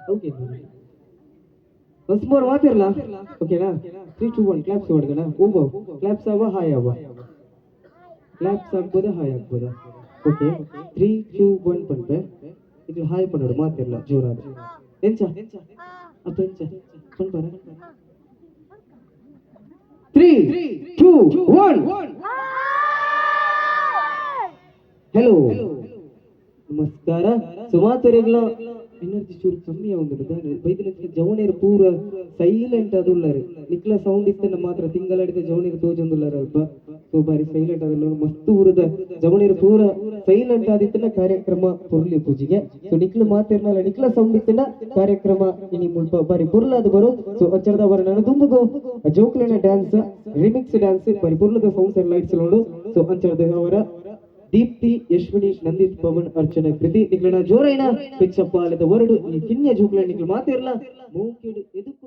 okay ಒಂದ್ ಮಾತಿರಲ್ಲ ಓಕೆನಾ 3 2 1 claps ಹೊಡ್ಗಣ ಓಬೋ claps ಆವ ಹಾಯ್ ಆವ ಕ್ಲಾಪ್ಸ್ ಆಗ್ಬೋದಾ ಹಾಯ್ ಆಗ್ಬೋದಾ ಓಕೆ 3 2 1 ಪಂಪೆ ಇದು ಹಾಯ್ ಪನ್ನೋಡು ಮಾತಿರಲ್ಲ ಜೋರಾದ ಎಂಚ ಅಪ್ಪ ಎಂಚ ಪಂಪರ 3 2 1 ಹಲೋ ನಮಸ್ಕಾರ ಸುಮಾತುರೆಗ್ಲ ಎನರ್ಜಿ ಚೂರು ಕಮ್ಮಿ ಆಗುಂಡು ಬೈದಿನ ಜವನೇರು ಪೂರ ಸೈಲೆಂಟ್ ಅದುಲ್ಲಾರು ನಿಕ್ಲ ಸೌಂಡ್ ಇತ್ತನ ಮಾತ್ರ ತಿಂಗಳಾಡಿದ ಜವನೇರು ತೋಜೊಂದುಲ್ಲಾರ ಅಲ್ಪ ಸೊ ಬಾರಿ ಸೈಲೆಂಟ್ ಅದಲ್ಲ ಮಸ್ತ್ ಊರದ ಜವನೇರು ಪೂರ ಸೈಲೆಂಟ್ ಆದಿತ್ತನ ಕಾರ್ಯಕ್ರಮ ಪುರ್ಲಿ ಪೂಜೆಗೆ ಸೊ ನಿಕ್ಲ ಮಾತಿರ್ನಲ್ಲ ನಿಕ್ಲ ಸೌಂಡ್ ಇತ್ತನ ಕಾರ್ಯಕ್ರಮ ಇನಿ ಮುಲ್ಪ ಬಾರಿ ಪುರ್ಲಾದ ಬರು ಸೊ ಅಚ್ಚರದ ಬರ ನಾನು ತುಂಬಗೋ ಜೋಕ್ಲೆನ ಡ್ಯಾನ್ಸ್ ರಿಮಿಕ್ಸ್ ಡ್ಯಾನ್ಸ್ ಬಾರಿ ಪುರ್ಲದ ಸೌಂಡ್ಸ್ ಅಂಡ್ ಲೈಟ್ಸ್ ನೋಡು ಸೊ ಅಂಚರದ ಅವರ ದೀಪ್ತಿ ಯಶ್ವಿನಿ ನಂದಿತ್ ಪವನ್ ಅರ್ಚನಾ ಕೃತಿ ನಿಗ್ಲನ ಜೋರೈನ ಪಿಚ್ಚಪ್ಪ ಅಲ್ಲದ ವರ್ಡ್ ಈ ಕಿನ್ಯ ಜೋಕ್ಲ ನಿಗ್ಲು ಮಾತಿರಲ್ಲ ಮೂಕೆಡು ಎದುಕು